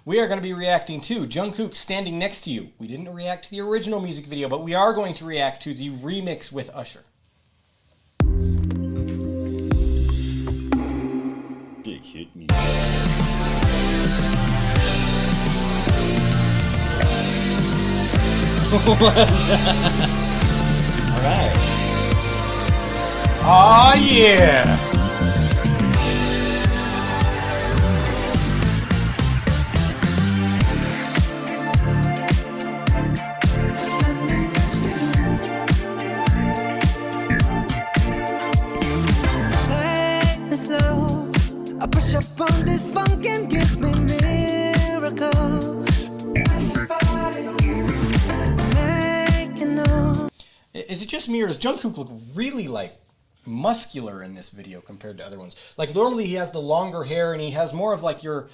we are going to be reacting to Jung Kook Standing Next to You. We didn't react to the original music video, but we are going to react to the remix with Usher. Big hit me. Alright. Aw, yeah! I push up on this funk and give me miracles. Is it just me, or does Jung Kook look really like muscular in this video compared to other ones? Like normally he has the longer hair and he has more of like your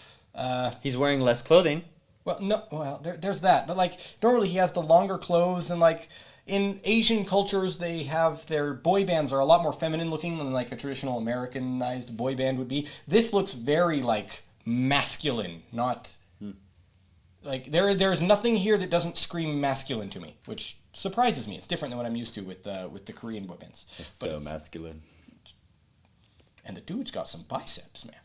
he's wearing less clothing. Well, no, well there's that, but like normally he has the longer clothes, and like in Asian cultures they have their boy bands are a lot more feminine looking than like a traditional Americanized boy band would be. This looks very like masculine, not like there's nothing here that doesn't scream masculine to me, which surprises me. It's different than what I'm used to with the Korean boy bands. It's so masculine. And the dude's got some biceps, man.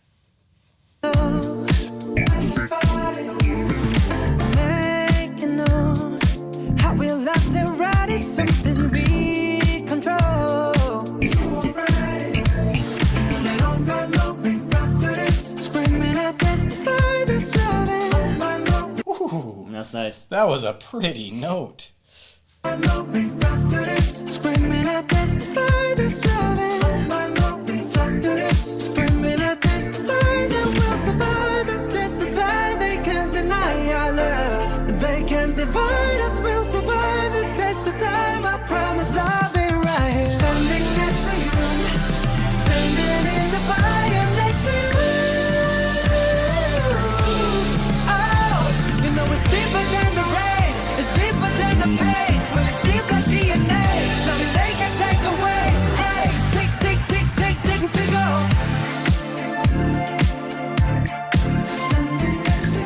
How we love the ride is something we control. Screaming, I testify this loving. Ooh, that's nice. That was a pretty note. Screaming, I testify this loving. Screaming, I testify that we'll survive the test of time. They can't deny our love. They can't divide us. We'll survive the test of time. I promise I'll be right here. Standing next to you. Standing in the fire next to you. Oh, you know it's deeper than the rain. It's deeper than the pain. But it's deep like DNA. Something they can take away. Hey, tick, tick, tick, tick, tick, tick off. Standing next to you.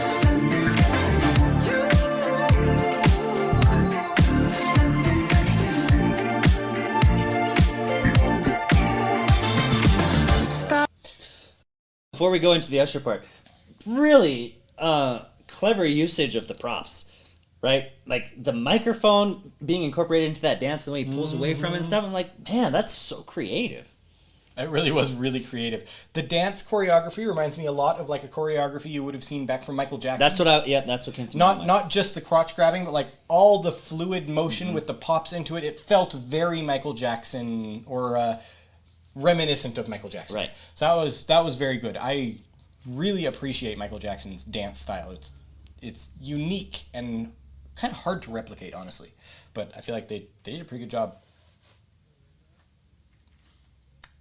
Standing next to you. Stop. Before we go into the Usher part, really clever usage of the props, right? Like the microphone being incorporated into that dance, the way he pulls away from it and stuff. I'm like, man, that's so creative. It really was really creative. The dance choreography reminds me a lot of like a choreography you would have seen back from Michael Jackson. That's what that's what came to not mind. Not just the crotch grabbing, but like all the fluid motion with the pops into it. It felt very Michael Jackson, or reminiscent of Michael Jackson. Right. So that was very good. I really appreciate Michael Jackson's dance style. It's unique and kind of hard to replicate, honestly. But I feel like they did a pretty good job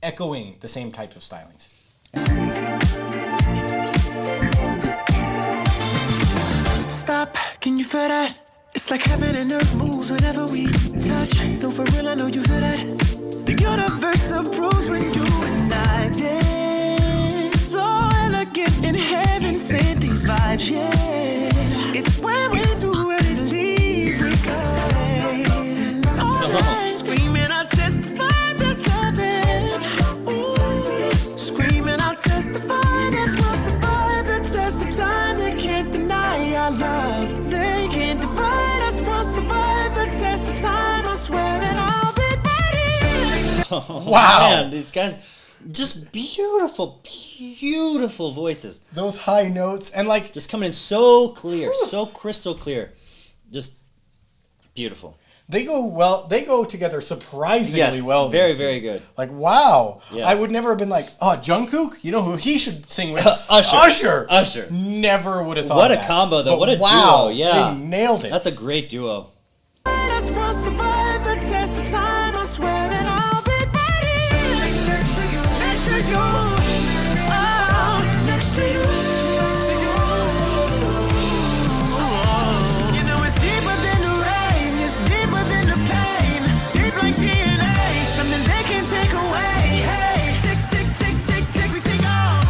echoing the same type of stylings. Stop, can you feel that? It's like heaven and earth moves whenever we touch. Though for real, I know you feel that. The universe approves when you and I dance. So elegant in heaven, sent these vibes, yeah. It's when we're too ready to leave, we go. All night, screaming, I testify that's loving. Ooh, screaming, I testify that we'll survive the test of time. They can't deny our love. They can't divide us. We'll survive the test of time. I swear that I'll be ready. Oh, Wow. Man, these guys, just beautiful, beautiful voices. Those high notes and like Just coming in so clear, so crystal clear. Just beautiful. they go together surprisingly well. Very, these two. very good. Like, wow. Yeah. I would never have been like, oh, Jung Kook? You know who he should sing with? Usher. Usher. Never would have thought What of a that. combo, though. But What a wow, duo. Yeah. They nailed it. That's a great duo. Us will survive the test of time. I swear that I'll be ready. Next to you. Next to you. Oh, next to you. You know it's deeper than the rain. It's deeper than the pain. Deep like DNA. Something they can't take away. Hey, tick, tick, tick, tick, tick, we take off.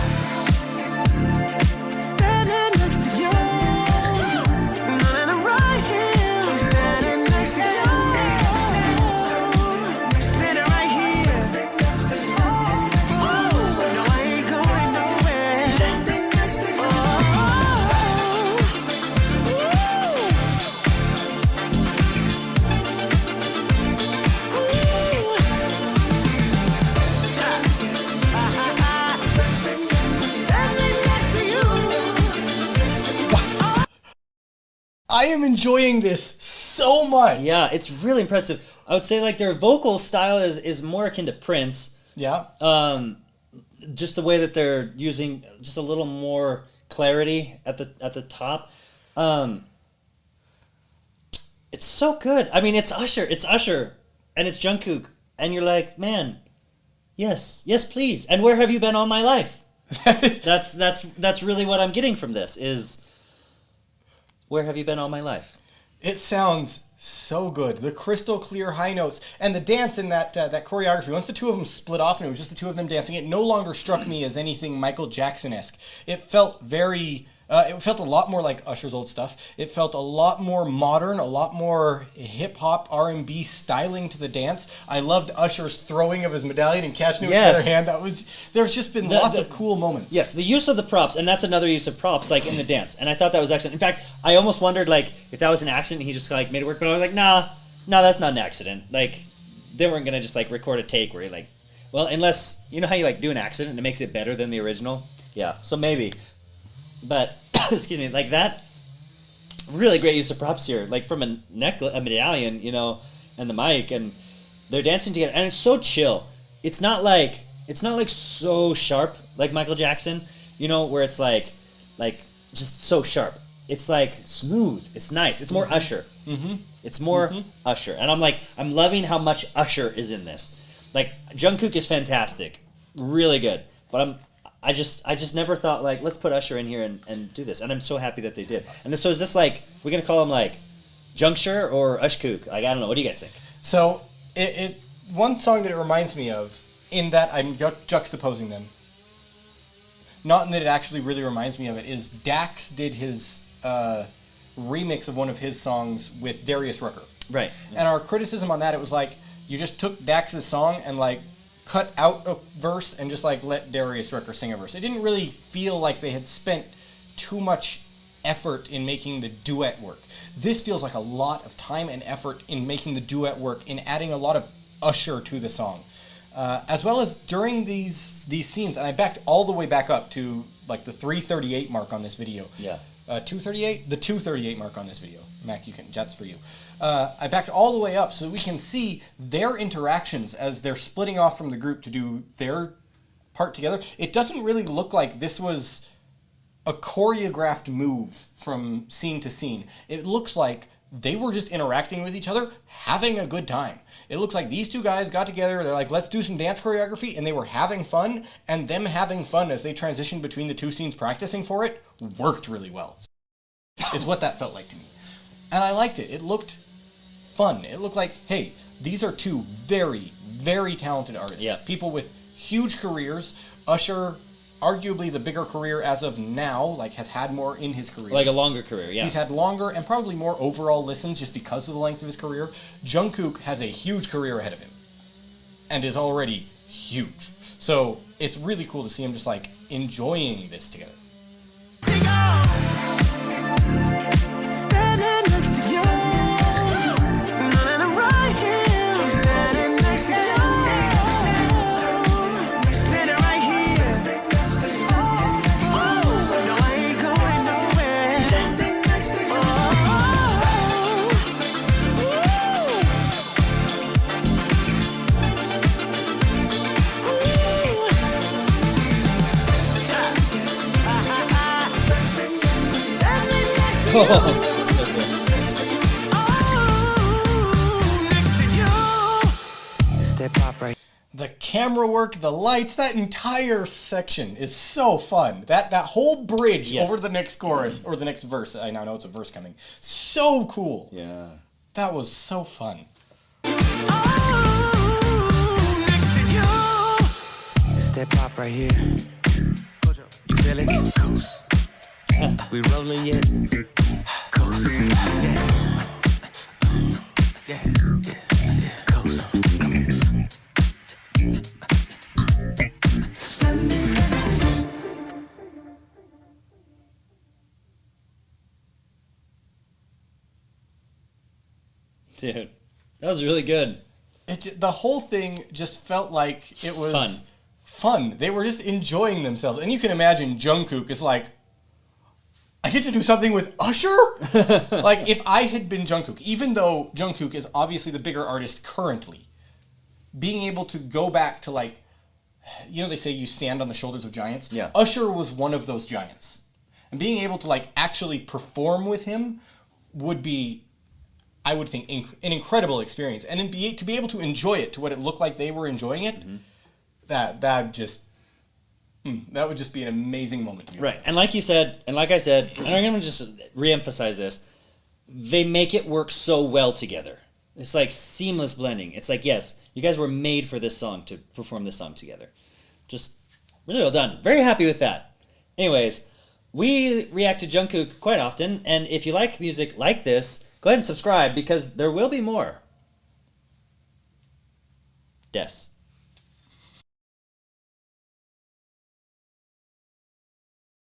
I am enjoying this so much. Yeah, it's really impressive. I would say like their vocal style is more akin to Prince. Yeah. Just the way that they're using just a little more clarity at the top. It's so good. I mean, it's Usher, and it's Jung Kook, and you're like, man, yes, please. And where have you been all my life? That's really what I'm getting from this is, where have you been all my life? It sounds so good. The crystal clear high notes and the dance in that choreography. Once the two of them split off and it was just the two of them dancing, it no longer struck me as anything Michael Jackson-esque. It felt very. It felt a lot more like Usher's old stuff. It felt a lot more modern, a lot more hip-hop, R&B styling to the dance. I loved Usher's throwing of his medallion and catching it with the other hand. There's just been lots of cool moments. Yes, the use of the props, and that's another use of props, like in the dance. And I thought that was excellent. In fact, I almost wondered like if that was an accident, he just like made it work. But I was like, nah, that's not an accident. Like they weren't gonna just like record a take where you like, well, unless you know how you like do an accident and it makes it better than the original. Yeah, so maybe. But excuse me, like that. Really great use of props here, like from a medallion, you know, and the mic, and they're dancing together, and it's so chill. It's not like so sharp like Michael Jackson, you know, where it's like just so sharp. It's like smooth. It's nice. It's more Usher. Mm-hmm. It's more Usher, and I'm loving how much Usher is in this. Like Jung Kook is fantastic, really good, but I just never thought like let's put Usher in here and do this, and I'm so happy that they did. And so is this like we're gonna call him like Juncture or Ushkook? Like I don't know. What do you guys think? So it one song that it reminds me of in that I'm juxtaposing them. Not in that it actually really reminds me of it is Dax did his remix of one of his songs with Darius Rucker. Right. And our criticism on that, it was like you just took Dax's song and like cut out a verse and just like let Darius Rucker sing a verse. It didn't really feel like they had spent too much effort in making the duet work. This feels like a lot of time and effort in making the duet work, in adding a lot of Usher to the song. As well as during these scenes, and I backed all the way back up to like the 3:38 mark on this video. Yeah. 2:38? The 2:38 mark on this video. Mac, that's for you. I backed all the way up so that we can see their interactions as they're splitting off from the group to do their part together. It doesn't really look like this was a choreographed move from scene to scene. It looks like they were just interacting with each other, having a good time. It looks like these two guys got together, they're like, let's do some dance choreography, and they were having fun, and them having fun as they transitioned between the two scenes practicing for it worked really well, is what that felt like to me. And I liked it. It looked fun. It looked like, hey, these are two very, very talented artists. Yeah. People with huge careers. Usher, arguably the bigger career as of now, like has had more in his career. Like a longer career, yeah. He's had longer and probably more overall listens just because of the length of his career. Jung Kook has a huge career ahead of him and is already huge. So it's really cool to see him just like enjoying this together. Standing next to you. And I'm right here. Standing next to you. Standing right here. Oh, no, I ain't going nowhere. Standing next to you. Oh, so good. It's that pop right. The camera work, the lights, that entire section is so fun. That whole bridge Yes. over the next chorus, or the next verse, I now know it's a verse coming. So cool. Yeah. That was so fun. It's that pop right here. You feel it? Coast. We rolling yet? Coast. Yeah. Coast. Dude, that was really good. The whole thing just felt like it was fun. They were just enjoying themselves. And you can imagine Jung Kook is like, I get to do something with Usher? Like, if I had been Jungkook, even though Jungkook is obviously the bigger artist currently, being able to go back to, like, you know, they say you stand on the shoulders of giants? Yeah. Usher was one of those giants. And being able to, like, actually perform with him would be, I would think, an incredible experience. And to be able to enjoy it to what it looked like they were enjoying it, that would just be an amazing moment to me. Right. And like you said, and like I said, and I'm going to just reemphasize this, they make it work so well together. It's like seamless blending. It's like, yes, you guys were made for this song, to perform this song together. Just really well done. Very happy with that. Anyways, we react to Jungkook quite often, and if you like music like this, go ahead and subscribe because there will be more. Des.